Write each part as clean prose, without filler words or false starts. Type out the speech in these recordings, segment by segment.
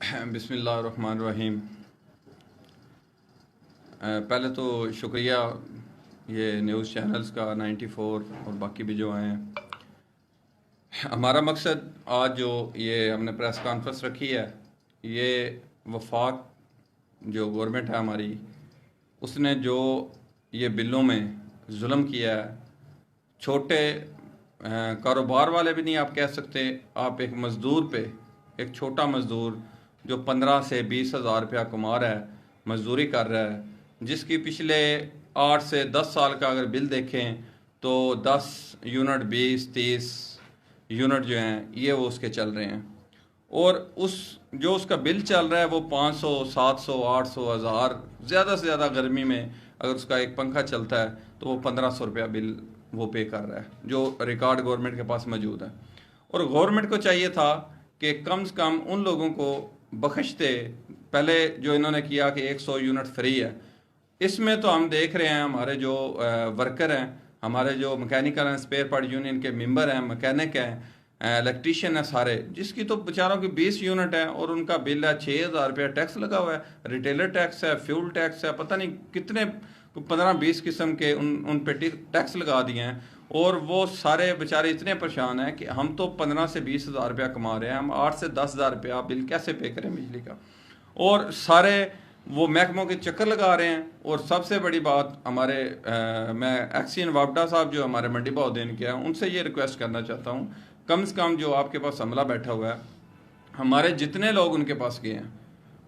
बिस्मिल्लाहिर्रहमानिर्रहीम। पहले तो शुक्रिया ये न्यूज़ चैनल्स का 94 और बाकी भी जो हैं। हमारा मकसद आज जो ये हमने प्रेस कॉन्फ्रेंस रखी है, ये वफाक जो गवर्नमेंट है हमारी, उसने जो ये बिलों में जुल्म किया है, छोटे कारोबार वाले भी नहीं आप कह सकते। आप एक मज़दूर पे, एक छोटा मज़दूर जो 15 से 20 हज़ार रुपया कमा रहा है, मजदूरी कर रहा है, जिसकी पिछले 8 से 10 साल का अगर बिल देखें तो 10 यूनिट 20-30 यूनिट जो हैं ये वो उसके चल रहे हैं। और उस जो उसका बिल चल रहा है वो 500, 700, 800, 1000, ज़्यादा से ज़्यादा गर्मी में अगर उसका एक पंखा चलता है तो वो 1500 रुपया बिल वो पे कर रहा है, जो रिकॉर्ड गवर्नमेंट के पास मौजूद है। और गवर्नमेंट को चाहिए था कि कम से कम उन लोगों को बख्शते। पहले जो इन्होंने किया कि 100 यूनिट फ्री है, इसमें तो हम देख रहे हैं हमारे जो वर्कर हैं, हमारे जो mechanical and spare part union के मेंबर हैं, मैकेनिक हैं, इलेक्ट्रीशियन है सारे, जिसकी तो बेचारों की 20 यूनिट है और उनका बिल है 6000 रुपया टैक्स लगा हुआ है, रिटेलर टैक्स है, फ्यूल टैक्स है, पता नहीं कितने 15-20 किस्म के उन पे टैक्स लगा दिए हैं। और वो सारे बेचारे इतने परेशान हैं कि हम तो 15 से 20 हज़ार रुपया कमा रहे हैं, हम 8 से 10 हज़ार रुपया बिल कैसे पे करें बिजली का। और सारे वो महकमों के चक्कर लगा रहे हैं। और सबसे बड़ी बात हमारे मैं एक्सियन वापडा साहब जो हमारे मंडी बहुद्दीन के हैं, उनसे ये रिक्वेस्ट करना चाहता हूँ, कम से कम जो आपके पास अमला बैठा हुआ है, हमारे जितने लोग उनके पास गए हैं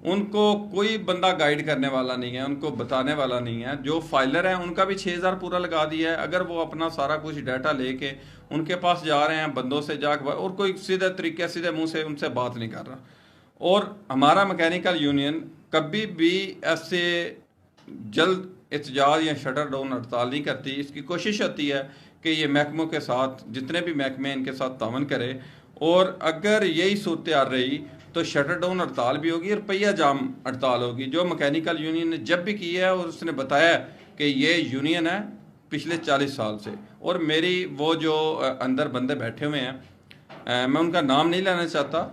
उनको कोई बंदा गाइड करने वाला नहीं है, उनको बताने वाला नहीं है। जो फाइलर हैं उनका भी 6000 पूरा लगा दिया है। अगर वो अपना सारा कुछ डाटा लेके उनके पास जा रहे हैं बंदों से जाकर, और कोई सीधे तरीके सीधे मुंह से उनसे बात नहीं कर रहा। और हमारा मैकेनिकल यूनियन कभी भी ऐसे जल्द एहतजाज या शटर डाउन हड़ताल नहीं करती। इसकी कोशिश होती है कि ये महकमों के साथ, जितने भी महकमे इनके साथ तावन करे। और अगर यही सूरत रही तो शटर डाउन हड़ताल भी होगी और पहिया जाम हड़ताल होगी, जो मैकेनिकल यूनियन ने जब भी की है। और उसने बताया कि ये यूनियन है पिछले 40 साल से। और मेरी वो जो अंदर बंदे बैठे हुए हैं, मैं उनका नाम नहीं लेना चाहता,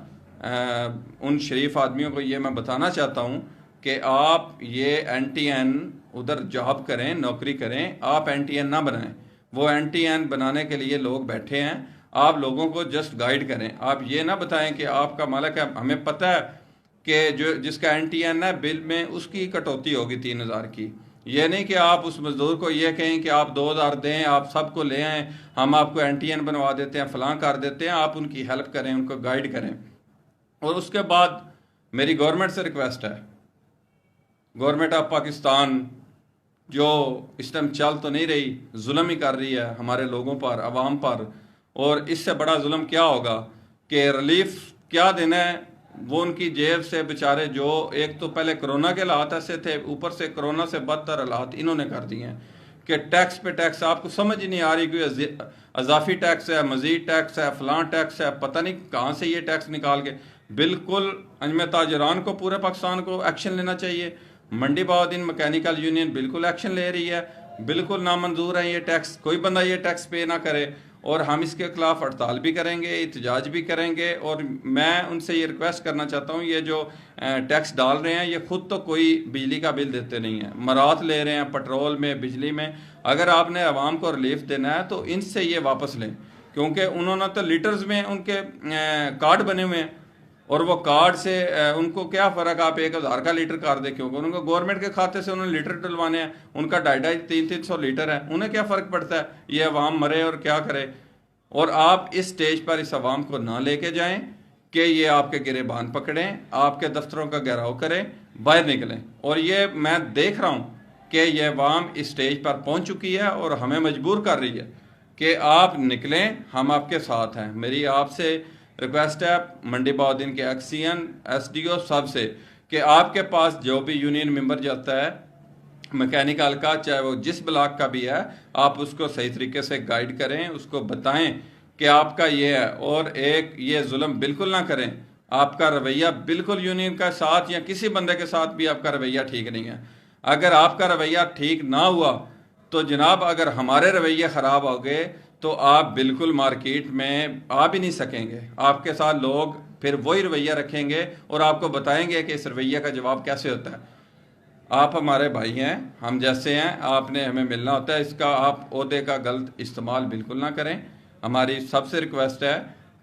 उन शरीफ आदमियों को ये मैं बताना चाहता हूँ कि आप ये NTN उधर जॉब करें, नौकरी करें, आप NTN ना बनाएं। वो NTN बनाने के लिए लोग बैठे हैं। आप लोगों को जस्ट गाइड करें। आप ये ना बताएं कि आपका मालिक है। हमें पता है कि जो जिसका NTN है बिल में उसकी कटौती होगी 3000 की। ये नहीं कि आप उस मजदूर को ये कहें कि आप 2000 दें, आप सबको ले आएँ, हम आपको NTN बनवा देते हैं, फलां कर देते हैं। आप उनकी हेल्प करें, उनको गाइड करें। और उसके बाद मेरी गवर्नमेंट से रिक्वेस्ट है, गवर्नमेंट ऑफ पाकिस्तान जो इस टाइम चल तो नहीं रही, जुल्म ही कर रही है हमारे लोगों पर, अवाम पर। और इससे बड़ा जुल्म क्या होगा कि रिलीफ क्या देना है वो उनकी जेब से बेचारे, जो एक तो पहले कोरोना के हालात ऐसे थे, ऊपर से कोरोना से बदतर हालात इन्होंने कर दिए हैं कि टैक्स पे टैक्स। आपको समझ ही नहीं आ रही कि अजाफी टैक्स है, मजीद टैक्स है, फलां टैक्स है, पता नहीं कहाँ से ये टैक्स निकाल के। बिल्कुल अंजम ताजरान को, पूरे पाकिस्तान को एक्शन लेना चाहिए। मंडी बहुद्दीन मैकेनिकल यूनियन बिल्कुल एक्शन ले रही है, बिल्कुल नामंजूर है ये टैक्स। कोई बंदा ये टैक्स पे ना करे। और हम इसके खिलाफ हड़ताल भी करेंगे, एहतजाज भी करेंगे। और मैं उनसे ये रिक्वेस्ट करना चाहता हूँ, ये जो टैक्स डाल रहे हैं ये खुद तो कोई बिजली का बिल देते नहीं है, मरात ले रहे हैं पेट्रोल में, बिजली में। अगर आपने आवाम को रिलीफ देना है तो इनसे ये वापस लें, क्योंकि उन्होंने तो लीटर्स में उनके कार्ड बने हुए हैं। और वो कार्ड से उनको क्या फ़र्क, आप 1000 का लीटर कर दे, क्योंकि उनको गवर्नमेंट के खाते से उन्होंने लीटर डलवाने हैं। उनका 250-300 लीटर है, उन्हें क्या फ़र्क पड़ता है ये अवाम मरे और क्या करे। और आप इस स्टेज पर इस अवाम को ना लेके जाएं कि ये आपके गिरेबान पकड़ें, आपके दफ्तरों का घेराव करें, बाहर निकलें। और ये मैं देख रहा हूँ कि ये अवाम इस स्टेज पर पहुँच चुकी है और हमें मजबूर कर रही है कि आप निकलें, हम आपके साथ हैं। मेरी आपसे रिक्वेस्ट है मंडी बहुद्दीन के एक्सियन, SDO सब से, कि आपके पास जो भी यूनियन मेंबर जाता है मैकेनिकल का, चाहे वो जिस ब्लॉक का भी है, आप उसको सही तरीके से गाइड करें, उसको बताएं कि आपका ये है। और एक ये जुल्म बिल्कुल ना करें। आपका रवैया बिल्कुल यूनियन का साथ या किसी बंदे के साथ भी आपका रवैया ठीक नहीं है। अगर आपका रवैया ठीक ना हुआ तो जनाब, अगर हमारे रवैये ख़राब हो गए तो आप बिल्कुल मार्केट में आ भी नहीं सकेंगे। आपके साथ लोग फिर वही रवैया रखेंगे और आपको बताएंगे कि इस रवैया का जवाब कैसे होता है। आप हमारे भाई हैं, हम जैसे हैं, आपने हमें मिलना होता है। इसका आप ओहदे का गलत इस्तेमाल बिल्कुल ना करें। हमारी सबसे रिक्वेस्ट है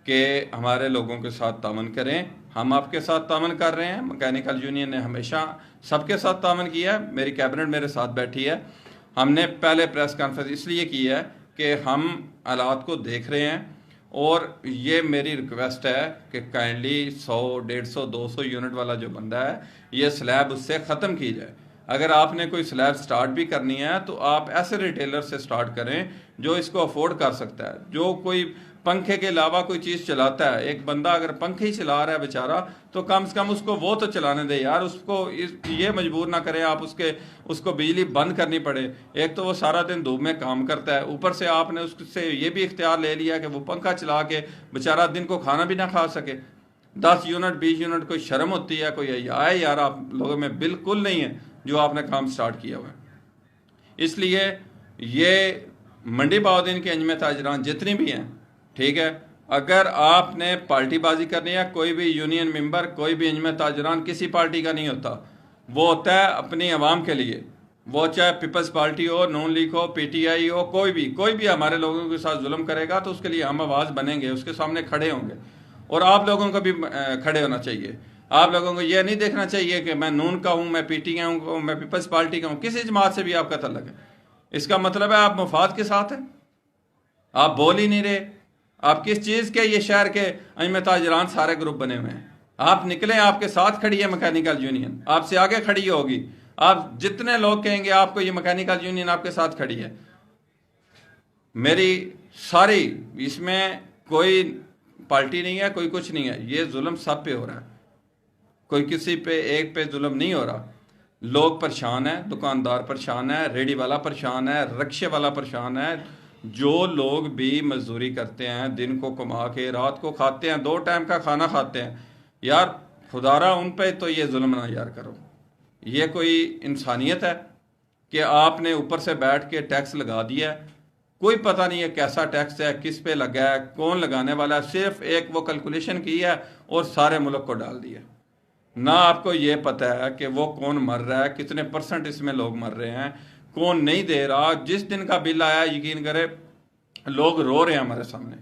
कि हमारे लोगों के साथ तावन करें। हम आपके साथ तावन कर रहे हैं। मैकेनिकल यूनियन ने हमेशा सबके साथ तावन किया है। मेरी कैबिनेट मेरे साथ बैठी है। हमने पहले प्रेस कॉन्फ्रेंस इसलिए की है कि हम हालात को देख रहे हैं और ये मेरी रिक्वेस्ट है कि काइंडली 100, 150, 200 यूनिट वाला जो बंदा है ये स्लैब उससे ख़त्म की जाए। अगर आपने कोई स्लैब स्टार्ट भी करनी है तो आप ऐसे रिटेलर से स्टार्ट करें जो इसको अफोर्ड कर सकता है, जो कोई पंखे के अलावा कोई चीज़ चलाता है। एक बंदा अगर पंखे ही चला रहा है बेचारा, तो कम से कम उसको वो तो चलाने दे यार। उसको ये मजबूर ना करें आप उसको बिजली बंद करनी पड़े। एक तो वो सारा दिन धूप में काम करता है, ऊपर से आपने उससे ये भी इख्तियार ले लिया कि वो पंखा चला के बेचारा दिन को खाना भी ना खा सके। 10 यूनिट 20 यूनिट, कोई शर्म होती है, कोई आए यार। आप लोगों में बिल्कुल नहीं है जो आपने काम स्टार्ट किया हुआ है। इसलिए ये मंडी बाउद्दीन के अंजमन ताजरान जितनी भी हैं, ठीक है, अगर आपने पार्टीबाजी करनी है, कोई भी यूनियन मेंबर, कोई भी अंजमन ताजरान किसी पार्टी का नहीं होता। वो होता है अपनी आवाम के लिए। वो चाहे पीपल्स पार्टी हो, नून लीग हो, पीटीआई हो, कोई भी हमारे लोगों के साथ जुल्म करेगा तो उसके लिए हम आवाज़ बनेंगे, उसके सामने खड़े होंगे। और आप लोगों को भी खड़े होना चाहिए। आप लोगों को यह नहीं देखना चाहिए कि मैं नून का हूँ, मैं पीटीआई हूँ, मैं पीपल्स पार्टी का हूँ। किसी जमात से भी आपका तल्लक है, इसका मतलब है आप मफाद के साथ हैं। आप बोल ही नहीं रहे। आप किस चीज़ के ये शहर के अंजमन ताजरान सारे ग्रुप बने हुए हैं। आप निकले, आपके साथ खड़ी है मैकेनिकल यूनियन, आपसे आगे खड़ी होगी। आप जितने लोग कहेंगे आपको ये मैकेनिकल यूनियन आपके साथ खड़ी है। मेरी सारी, इसमें कोई पार्टी नहीं है, कोई कुछ नहीं है। ये जुल्म सब पे हो रहा है, कोई किसी पे एक पे जुल्म नहीं हो रहा। लोग परेशान है, दुकानदार परेशान है, रेडी वाला परेशान है, रिक्शे वाला परेशान है। जो लोग भी मजदूरी करते हैं, दिन को कमा के रात को खाते हैं, 2 टाइम का खाना खाते हैं, यार खुदारा उन पे तो ये जुल्म ना यार करो। ये कोई इंसानियत है कि आपने ऊपर से बैठ के टैक्स लगा दिया है। कोई पता नहीं है कैसा टैक्स है, किस पे लगा है, कौन लगाने वाला है। सिर्फ एक वो कैलकुलेशन की है और सारे मुल्क को डाल दिया। ना आपको ये पता है कि वो कौन मर रहा है, कितने % इसमें लोग मर रहे हैं, कौन नहीं दे रहा। जिस दिन का बिल आया, यकीन करें लोग रो रहे हैं हमारे सामने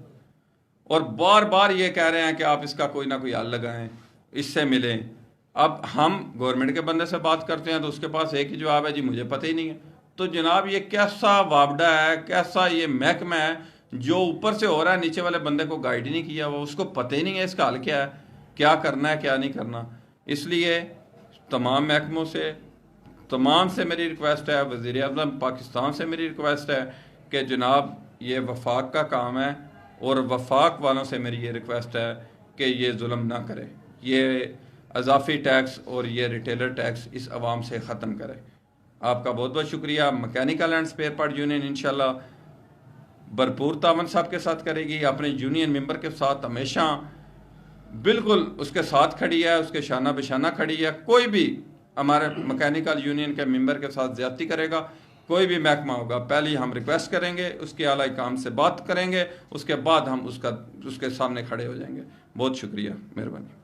और बार बार ये कह रहे हैं कि आप इसका कोई ना कोई हल लगाएं, इससे मिलें। अब हम गवर्नमेंट के बंदे से बात करते हैं तो उसके पास एक ही जवाब है, जी मुझे पता ही नहीं है। तो जनाब ये कैसा वापडा है, कैसा ये महकमा है जो ऊपर से हो रहा है, नीचे वाले बंदे को गाइड ही नहीं किया हुआ, उसको पता ही नहीं है इसका हल क्या है, क्या करना है क्या नहीं करना। इसलिए तमाम महकमों से, तमाम से मेरी रिक्वेस्ट है, वज़ीर आज़म पाकिस्तान से मेरी रिक्वेस्ट है कि जनाब ये वफाक का काम है और वफाक वालों से मेरी ये रिक्वेस्ट है कि ये जुल्म ना करें, ये अजाफी टैक्स और ये रिटेलर टैक्स इस आवाम से ख़त्म करें। आपका बहुत बहुत शुक्रिया। Mechanical and spare part union इंशाल्लाह भरपूर तावन साहब के साथ करेगी, अपने यूनियन मेंबर के साथ हमेशा बिल्कुल उसके साथ खड़ी है, उसके शाना बिशाना खड़ी है। कोई भी हमारे मैकेनिकल यूनियन के मेंबर के साथ ज्यादती करेगा, कोई भी महकमा होगा, पहले हम रिक्वेस्ट करेंगे, उसके आला काम से बात करेंगे, उसके बाद हम उसके सामने खड़े हो जाएंगे। बहुत शुक्रिया, मेहरबानी।